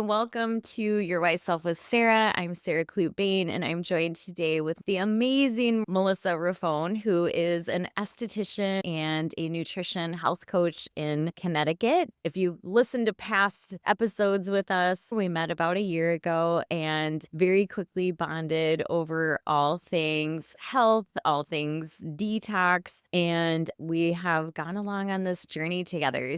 Welcome to Your Wise Self with Sara. I'm Sara Clute-Bain, and I'm joined today with the amazing Melissa Raffone, who is an esthetician and a nutrition health coach in Connecticut. If you listened to past episodes with us, we met about a year ago and very quickly bonded over all things health, all things detox, and we have gone along on this journey together.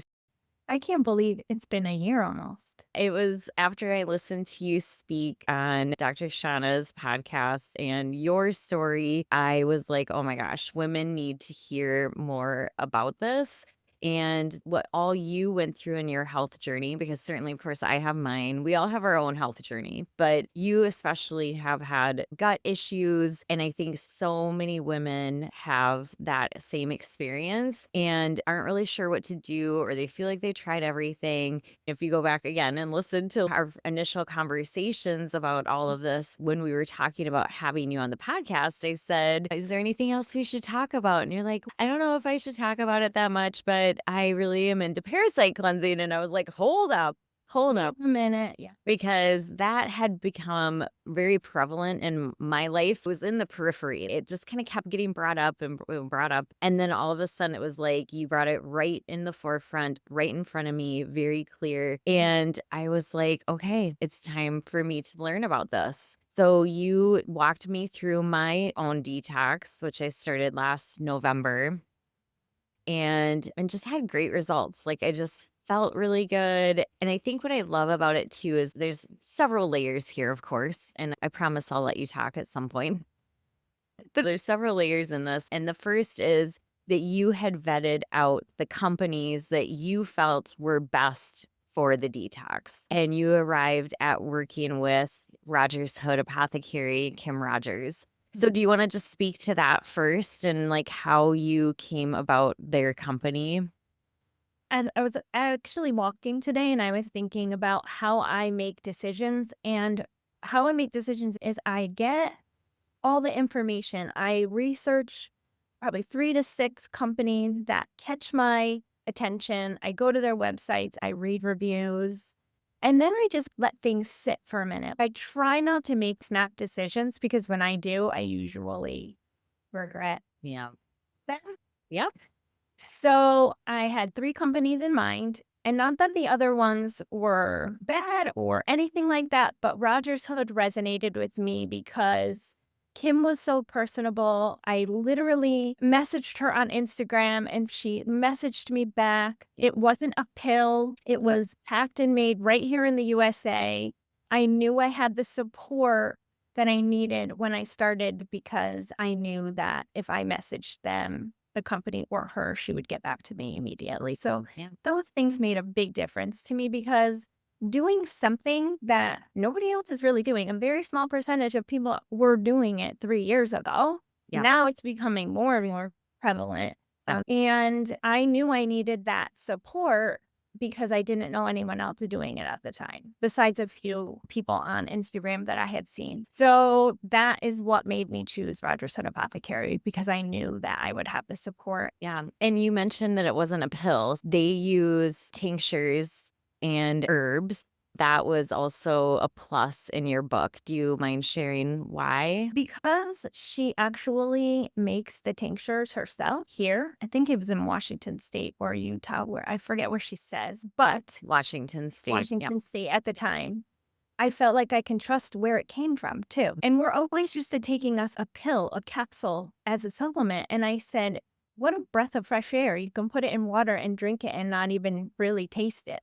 I can't believe it's been a year almost. It was after I listened to you speak on Dr. Shauna's podcast and your story, I was like, oh my gosh, women need to hear more about this and what all you went through in your health journey, because certainly, of course, I have mine. We all have our own health journey, but you especially have had gut issues. And I think so many women have that same experience and aren't really sure what to do, or they feel like they tried everything. If you go back again and listen to our initial conversations about all of this, when we were talking about having you on the podcast, I said, is there anything else we should talk about? And you're like, I don't know if I should talk about it that much, but I really am into parasite cleansing. And I was like, hold up. A minute, yeah. Because that had become very prevalent in my life. It was in the periphery. It just kind of kept getting brought up and brought up. And then all of a sudden it was like you brought it right in the forefront, right in front of me, very clear. And I was like, okay, it's time for me to learn about this. So you walked me through my own detox, which I started last November and just had great results. Like, I just felt really good. And I think what I love about it too is there's several layers here, of course, and I promise I'll let you talk at some point. But there's several layers in this. And the first is that you had vetted out the companies that you felt were best for the detox. And you arrived at working with Rogers Hood Apothecary, Kim Rogers. So do you wanna just speak to that first and, like, how you came about their company? And I was actually walking today and I was thinking about how I make decisions. And how I make decisions is I get all the information. I research probably 3 to 6 companies that catch my attention. I go to their websites, I read reviews, and then I just let things sit for a minute. I try not to make snap decisions because when I do, I usually regret Yeah. them. Yep. So I had 3 companies in mind, and not that the other ones were bad or anything like that, but Rogers Hood resonated with me because Kim was so personable. I literally messaged her on Instagram and she messaged me back. It wasn't a pill. It was packed and made right here in the USA. I knew I had the support that I needed when I started because I knew that if I messaged them, the company or her, she would get back to me immediately. So Yeah. those things made a big difference to me because doing something that nobody else is really doing, a very small percentage of people were doing it 3 years ago. Yep. Now it's becoming more and more prevalent. Yep. And I knew I needed that support because I didn't know anyone else doing it at the time, besides a few people on Instagram that I had seen. So that is what made me choose Rogers Hood Apothecary because I knew that I would have the support. Yeah, and you mentioned that it wasn't a pill. They use tinctures and herbs. That was also a plus in your book. Do you mind sharing why? Because she actually makes the tinctures herself here. I think it was in Washington State or Utah, where I forget where she says, but Washington State. Yep. Washington State at the time. I felt like I can trust where it came from too. And we're always used to taking us a pill, a capsule as a supplement. And I said, what a breath of fresh air. You can put it in water and drink it and not even really taste it.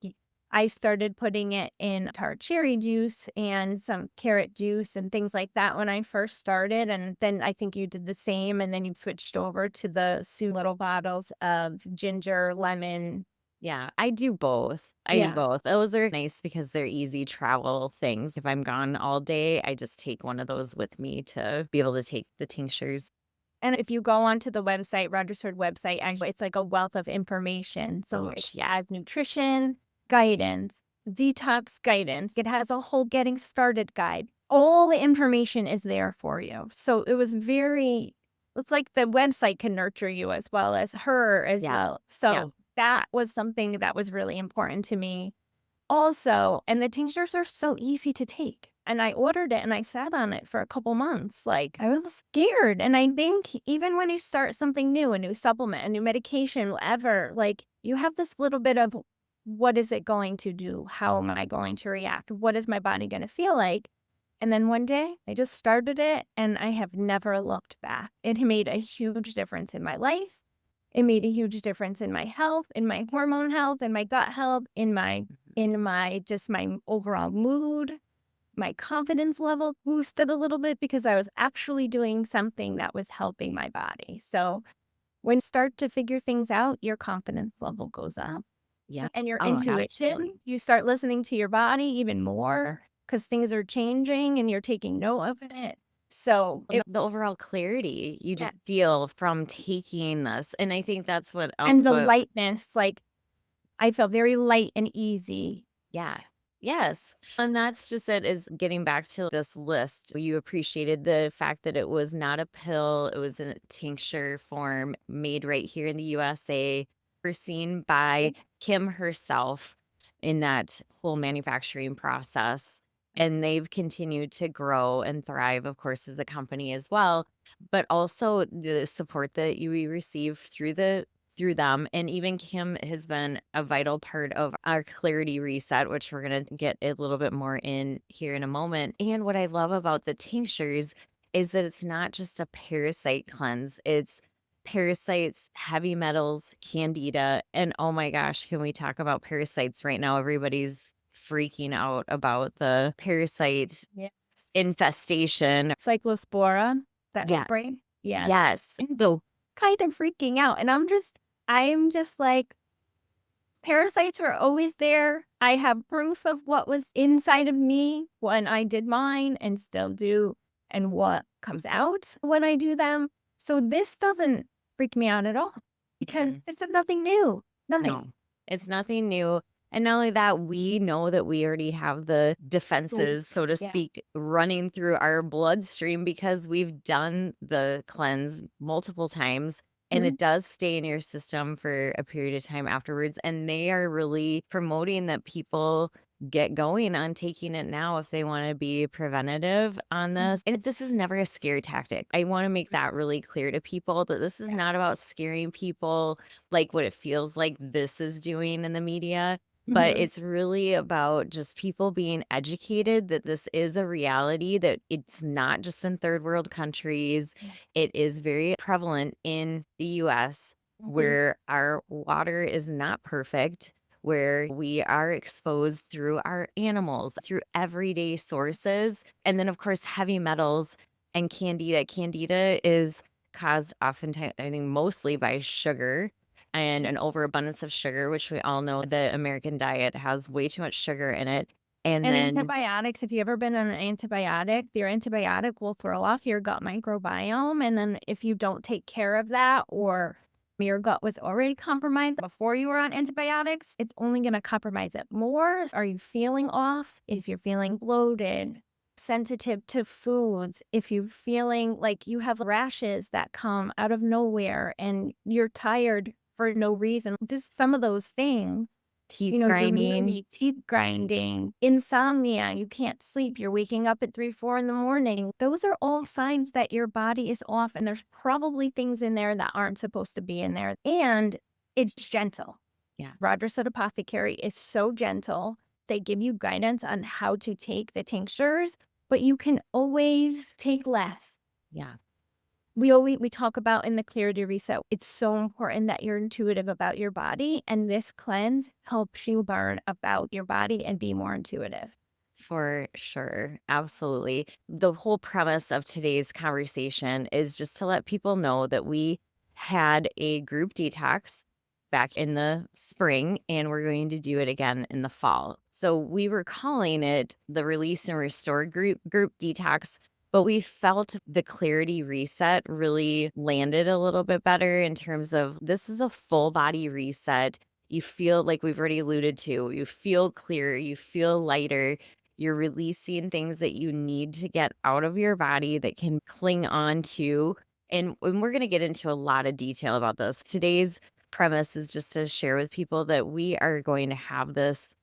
I started putting it in tart cherry juice and some carrot juice and things like that when I first started. And then I think you did the same. And then you switched over to the little bottles of ginger, lemon. Yeah, I do both. I do Yeah. both. Those are nice because they're easy travel things. If I'm gone all day, I just take one of those with me to be able to take the tinctures. And if you go onto the website, Rogers Hood website, actually, it's like a wealth of information. So it Yeah. has nutrition guidance, detox guidance. It has a whole getting started guide. All the information is there for you. So it was very, it's like the website can nurture you as well as her as Yeah. well. Yeah. So that was something that was really important to me. Also, and the tinctures are so easy to take. And I ordered it and I sat on it for a couple months. Like, I was scared. And I think even when you start something new, a new supplement, a new medication, whatever, like you have this little bit of what is it going to do? How am I going to react? What is my body going to feel like? And then one day I just started it and I have never looked back. It made a huge difference in my life. It made a huge difference in my health, in my hormone health, in my gut health, in my just my overall mood. My confidence level boosted a little bit because I was actually doing something that was helping my body. So when you start to figure things out, your confidence level goes up Yeah. and your Oh, absolutely. intuition, you start listening to your body even more because things are changing and you're taking note of it. So The overall clarity you yeah, just feel from taking this, and I think that's and the what lightness, like I felt very light and easy. yeah. Yes. And that's just it is getting back to this list. You appreciated the fact that it was not a pill, it was in a tincture form made right here in the USA, seen by Kim herself in that whole manufacturing process. And they've continued to grow and thrive, of course, as a company as well. But also the support that you receive through them. And even Kim has been a vital part of our Clarity Reset, which we're going to get a little bit more in here in a moment. And what I love about the tinctures is that it's not just a parasite cleanse, it's parasites, heavy metals, candida. And oh my gosh, can we talk about parasites right now? Everybody's freaking out about the parasite Yes. infestation. Cyclospora, that Yeah. outbreak. Yes. Yes. The Kind of freaking out. And I'm just like, parasites are always there. I have proof of what was inside of me when I did mine and still do, and what comes out when I do them. So this doesn't freak me out at all because it's nothing new. Nothing. No, it's nothing new. And not only that, we know that we already have the defenses, Boost. so to Yeah. speak, running through our bloodstream because we've done the cleanse multiple times and Mhm. it does stay in your system for a period of time afterwards. And they are really promoting that people get going on taking it now if they want to be preventative on Mhm. this. And this is never a scare tactic. I want to make that really clear to people that this is Yeah. not about scaring people like what it feels like this is doing in the media, but Mhm. it's really about just people being educated that this is a reality, that it's not just in third world countries. It is very prevalent in the US Mhm. where our water is not perfect, where we are exposed through our animals, through everyday sources. And then, of course, heavy metals and candida. Candida is caused oftentimes, I think, mostly by sugar and an overabundance of sugar, which we all know the American diet has way too much sugar in it. And And then antibiotics, if you ever been on an antibiotic, your antibiotic will throw off your gut microbiome. And then if you don't take care of that, or your gut was already compromised before you were on antibiotics, it's only going to compromise it more. Are you feeling off? If you're feeling bloated, sensitive to foods, if you're feeling like you have rashes that come out of nowhere and you're tired for no reason, just some of those things, teeth your grinding. moody, teeth grinding, insomnia, you can't sleep, you're waking up at 3, 4 in the morning. Those are all signs that your body is off, and there's probably things in there that aren't supposed to be in there. And it's gentle. Yeah. Rogers at Apothecary is so gentle. They give you guidance on how to take the tinctures, but you can always take less. Yeah. We talk about in the Clarity Reset, it's so important that you're intuitive about your body, and this cleanse helps you learn about your body and be more intuitive. For sure. Absolutely. The whole premise of today's conversation is just to let people know that we had a group detox back in the spring and we're going to do it again in the fall. So we were calling it the Release and Restore group detox, but we felt the Clarity Reset really landed a little bit better in terms of this is a full body reset. You feel like we've already alluded to, you feel clear, you feel lighter, you're releasing things that you need to get out of your body that can cling on to. And we're going to get into a lot of detail about this. Today's premise is just to share with people that we are going to have this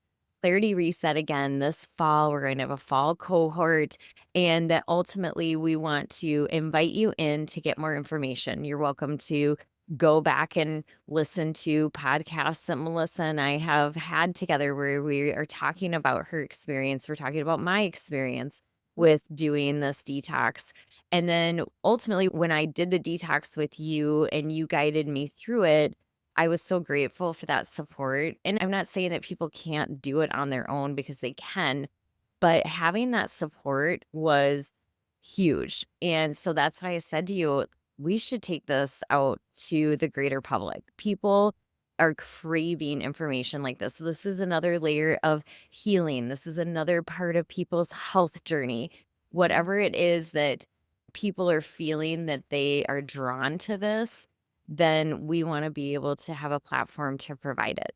Clarity Reset again this fall. We're going to have a fall cohort, and that ultimately we want to invite you in to get more information. You're welcome to go back and listen to podcasts that Melissa and I have had together where we are talking about her experience. We're talking about my experience with doing this detox. And then ultimately, when I did the detox with you and you guided me through it, I was so grateful for that support. And I'm not saying that people can't do it on their own because they can, but having that support was huge. And so that's why I said to you, we should take this out to the greater public. People are craving information like this. This is another layer of healing. This is another part of people's health journey. Whatever it is that people are feeling that they are drawn to this, then we want to be able to have a platform to provide it.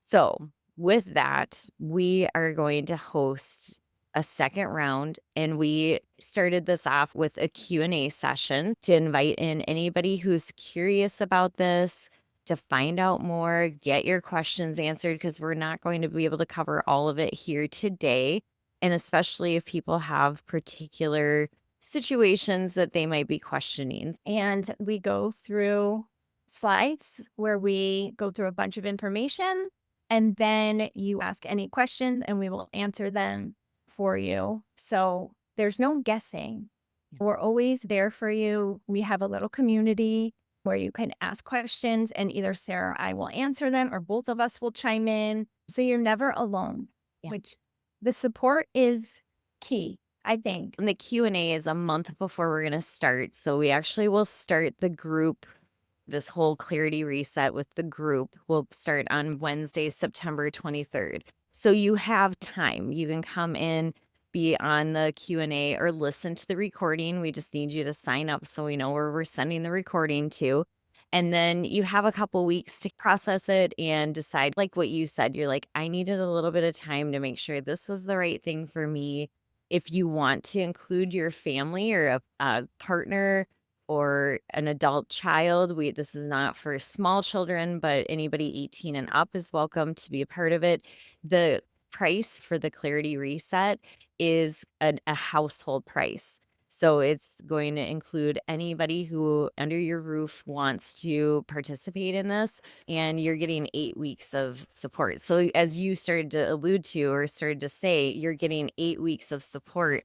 So, with that, we are going to host a second round, and we started this off with a Q&A session to invite in anybody who's curious about this to find out more, get your questions answered because we're not going to be able to cover all of it here today, and especially if people have particular situations that they might be questioning. And we go through slides where we go through a bunch of information, and then you ask any questions and we will answer them for you. So there's no guessing. Yeah. We're always there for you. We have a little community where you can ask questions, and either Sarah or I will answer them, or both of us will chime in. So you're never alone, Yeah. which the support is key, I think. And the Q&A is a month before we're going to start. So we actually will start the group, this whole Clarity Reset with the group will start on Wednesday, September 23rd. So you have time. You can come in, be on the Q&A or listen to the recording. We just need you to sign up so we know where we're sending the recording to. And then you have a couple weeks to process it and decide, like what you said, you're like, I needed a little bit of time to make sure this was the right thing for me. If you want to include your family or a partner or an adult child, this is not for small children, but anybody 18 and up is welcome to be a part of it. The price for the Clarity Reset is a household price. So it's going to include anybody who under your roof wants to participate in this, and you're getting 8 weeks of support. So as you started to allude to or started to say, you're getting 8 weeks of support,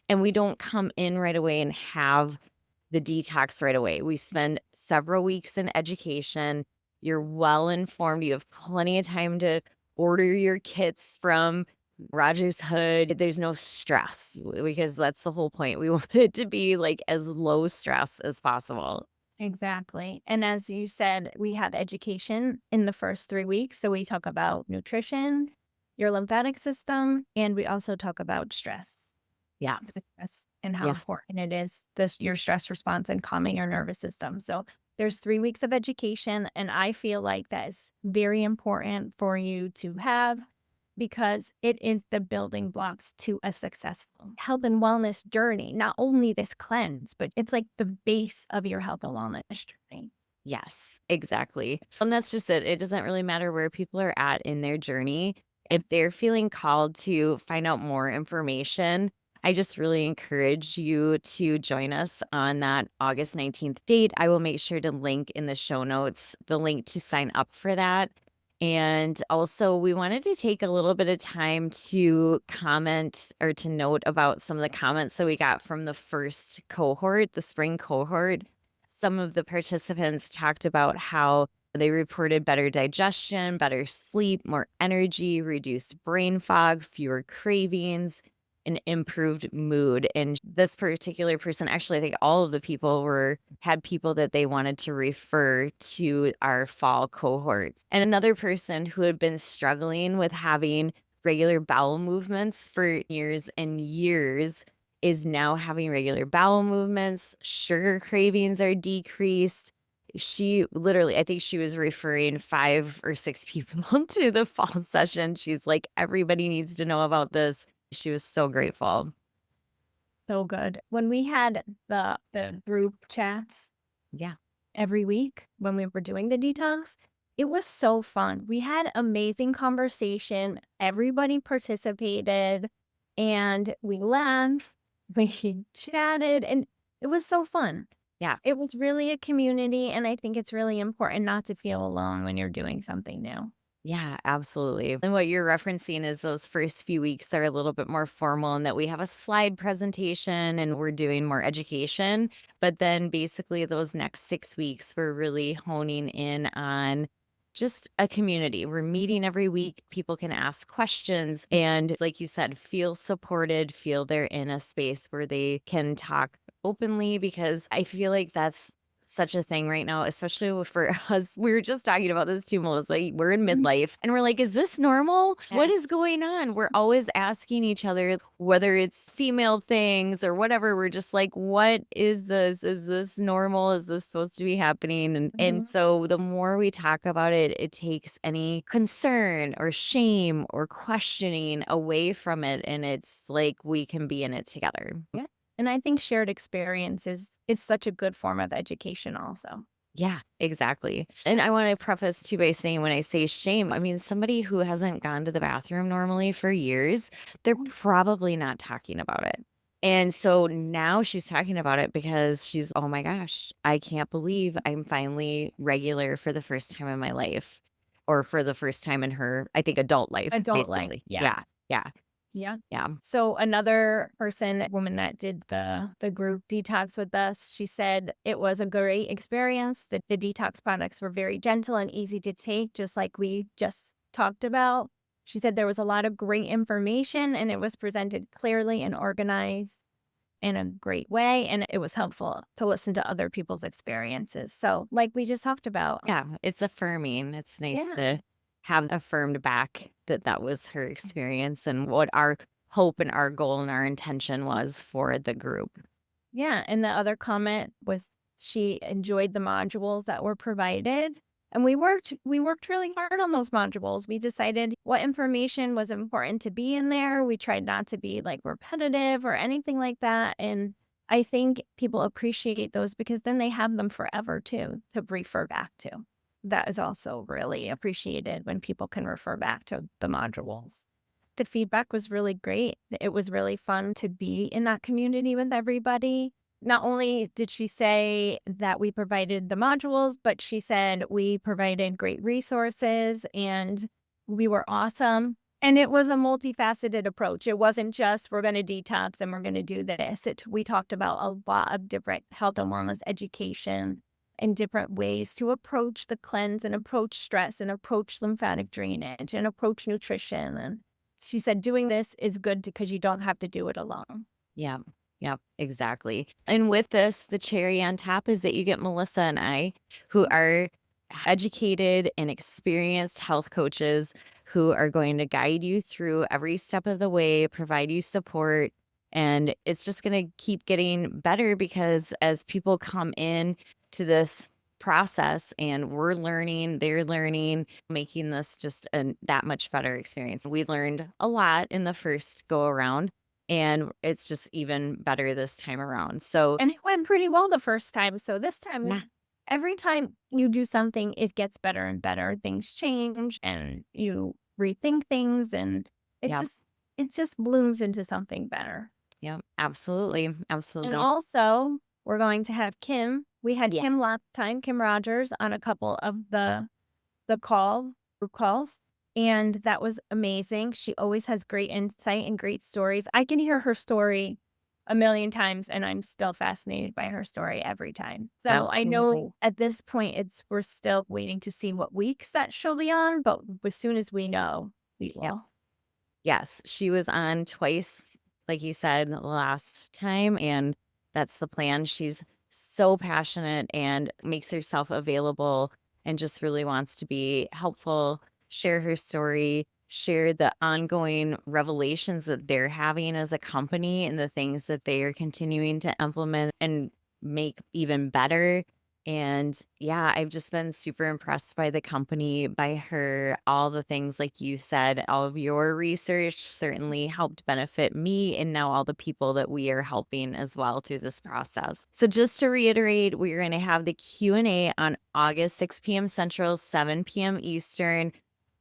and we don't come in right away and have the detox right away. We spend several weeks in education. You're well informed. You have plenty of time to order your kits from Rogers Hood. There's no stress because that's the whole point. We want it to be like as low stress as possible. Exactly. And as you said, we have education in the first 3 weeks. So we talk about nutrition, your lymphatic system, and we also talk about stress. Yeah. Stress and how Yeah. important it is, your stress response and calming your nervous system. So there's 3 weeks of education, and I feel like that is very important for you to have, because it is the building blocks to a successful health and wellness journey. Not only this cleanse, but it's like the base of your health and wellness journey. Yes, exactly. And that's just it. It doesn't really matter where people are at in their journey. If they're feeling called to find out more information, I just really encourage you to join us on that August 19th date. I will make sure to link in the show notes the link to sign up for that. And also, we wanted to take a little bit of time to comment or to note about some of the comments that we got from the first cohort, the spring cohort. Some of the participants talked about how they reported better digestion, better sleep, more energy, reduced brain fog, fewer cravings, and improved mood. And this particular person, actually, I think all of the people had people that they wanted to refer to our fall cohorts. And another person who had been struggling with having regular bowel movements for years and years is now having regular bowel movements. Sugar cravings are decreased. She literally, I think she was referring 5 or 6 people to the fall session. She's like, everybody needs to know about this. She was so grateful. So good. When we had the group chats Yeah. every week when we were doing the detox, It was so fun. We had amazing conversation. Everybody participated and we laughed, we chatted, and it was so fun. Yeah. It was really a community, and I think it's really important not to feel alone when you're doing something new. Yeah, absolutely. And what you're referencing is those first few weeks are a little bit more formal and that we have a slide presentation and we're doing more education. But then basically, those next 6 weeks, we're really honing in on just a community. We're meeting every week. People can ask questions. And like you said, feel supported, feel they're in a space where they can talk openly because I feel like that's such a thing right now, especially for us. We were just talking about this too, Melissa. We're in Mhm. midlife and we're like, is this normal? What is Yes. going on? We're always asking each other, whether it's female things or whatever. We're just like, what is this? Is this normal? Is this supposed to be happening? And Mhm. so the more we talk about it, it takes any concern or shame or questioning away from it. And it's like we can be in it together. Yeah. And I think shared experience is such a good form of education also. Yeah, exactly. And I want to preface too by saying when I say shame, I mean somebody who hasn't gone to the bathroom normally for years, they're probably not talking about it. And so now she's talking about it because she's, oh my gosh, I can't believe I'm finally regular for the first time in my life or for the first time in her, I think, adult life, Adult life. basically. Yeah. Yeah. Yeah. Yeah. Yeah. So another person, woman that did the group detox with us, she said it was a great experience. The detox products were very gentle and easy to take, just like we just talked about. She said there was a lot of great information and it was presented clearly and organized in a great way. And it was helpful to listen to other people's experiences. So, like we just talked about. Yeah, it's affirming. It's nice Yeah. to have affirmed back that that was her experience and what our hope and our goal and our intention was for the group. Yeah, and the other comment was she enjoyed the modules that were provided. And we worked really hard on those modules. We decided what information was important to be in there. We tried not to be like repetitive or anything like that. And I think people appreciate those because then they have them forever too to refer back to. That is also really appreciated when people can refer back to the modules. The feedback was really great. It was really fun to be in that community with everybody. Not only did she say that we provided the modules, but she said we provided great resources and we were awesome. And it was a multifaceted approach. It wasn't just we're going to detox and we're going to do this. We talked about a lot of different health and wellness education and different ways to approach the cleanse and approach stress and approach lymphatic drainage and approach nutrition. And she said, "Doing this is good because you don't have to do it alone." Yeah. Yep, exactly. And with this, the cherry on top is that you get Melissa and I, who are educated and experienced health coaches who are going to guide you through every step of the way, provide you support. And it's just going to keep getting better because as people come in to this process and we're learning, they're learning, making this just that much better experience. We learned a lot in the first go around and it's just even better this time around. So, And it went pretty well the first time. So this time, yeah, every time you do something, it gets better and better. Things change and you rethink things and it yeah, just it just blooms into something better. yeah, absolutely, And absolutely. also, we're going to have Kim. We had Yeah, Kim last time, Kim Rogers, on a couple of the group calls, and that was amazing. She always has great insight and great stories. I can hear her story a million times, and I'm still fascinated by her story every time. So I absolutely. know at this point, we're still waiting to see what weeks that she'll be on, but as soon as we know, we Yep. will. Yes, she was on twice, like you said, last time, and that's the plan. She's so passionate and makes herself available and just really wants to be helpful, share her story, share the ongoing revelations that they're having as a company and the things that they are continuing to implement and make even better. And yeah, I've just been super impressed by the company, by her, all the things like you said, all of your research certainly helped benefit me and now all the people that we are helping as well through this process. So just to reiterate, we're going to have the Q&A on August 6 p.m. Central, 7 p.m. Eastern.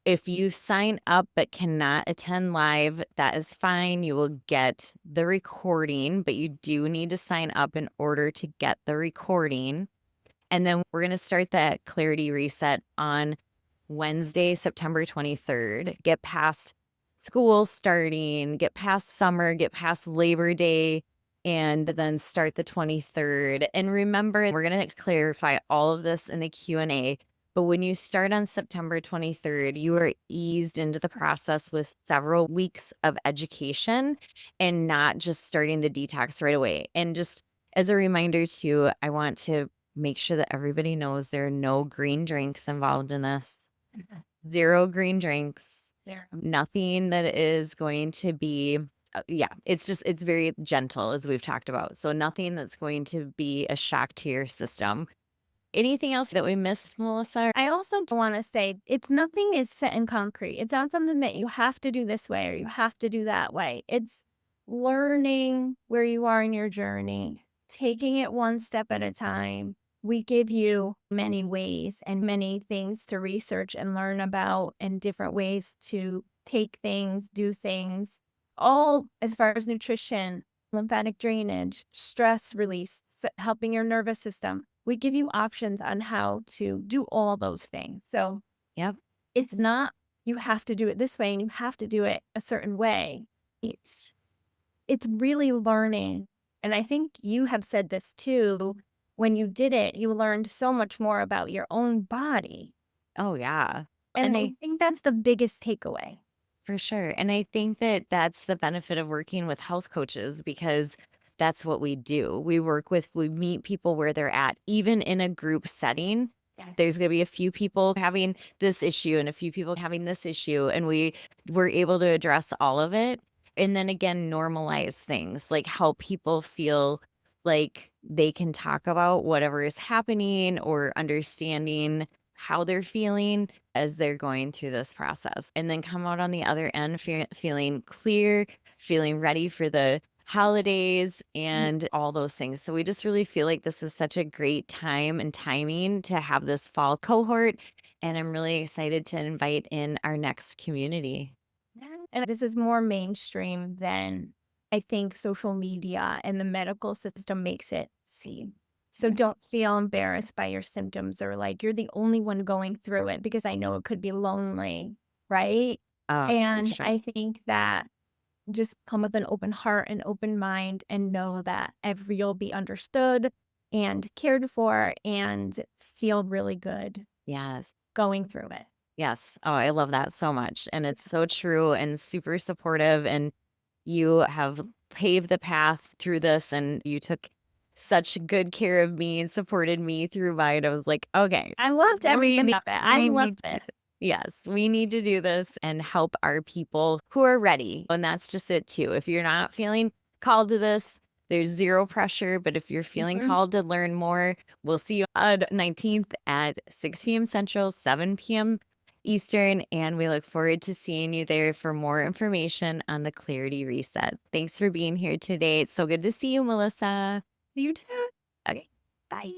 If you sign up but cannot attend live, that is fine. You will get the recording, but you do need to sign up in order to get the recording. And then we're going to start that Clarity Reset on Wednesday, September 23rd. Get past school starting, get past summer, get past Labor Day, and then start the 23rd. And remember, we're going to clarify all of this in the Q&A. But when you start on September 23rd, you are eased into the process with several weeks of education and not just starting the detox right away. And just as a reminder, too, I want to make sure that everybody knows there are no green drinks involved in this. 0 green drinks, There. nothing that is going to be yeah, it's very gentle as we've talked about. So nothing that's going to be a shock to your system. Anything else that we missed, Melissa? I also want to say it's nothing is set in concrete. It's not something that you have to do this way or you have to do that way. It's learning where you are in your journey, taking it one step at a time. We give you many ways and many things to research and learn about, and different ways to take things, do things, all as far as nutrition, lymphatic drainage, stress release, helping your nervous system. We give you options on how to do all those things. So Yep. it's not you have to do it this way and you have to do it a certain way. It's it's really learning. And I think you have said this too. When you did it, you learned so much more about your own body. Oh, yeah. And And I think that's the biggest takeaway. for sure. And I think that that's the benefit of working with health coaches because that's what we do. We meet people where they're at, even in a group setting. Yes. There's going to be a few people having this issue and a few people having this issue, and we're able to address all of it. And then again, normalize things like help people feel like they can talk about whatever is happening or understanding how they're feeling as they're going through this process, and then come out on the other end feeling clear, feeling ready for the holidays and all those things. So we just really feel like this is such a great time and timing to have this fall cohort. And I'm really excited to invite in our next community. And this is more mainstream than I think social media and the medical system makes it seem. So don't feel embarrassed by your symptoms or like you're the only one going through it, because I know it could be lonely, right? For And sure. I think that just come with an open heart and open mind and know that you'll be understood and cared for and feel really good Yes. going through it. Yes. Oh, I love that so much. And it's so true and super supportive. And you have paved the path through this and you took such good care of me and supported me through mine. I was like, okay, I loved everything about it. I we loved need it. yes, we need to do this and help our people who are ready. And that's just it too. If you're not feeling called to this, there's 0 pressure. But if you're feeling Mhm. called to learn more, we'll see you on 19th at 6 p.m. Central, 7 p.m. Eastern. And we look forward to seeing you there for more information on the Clarity Reset. Thanks for being here today. It's so good to see you, Melissa. You too. Okay. Bye.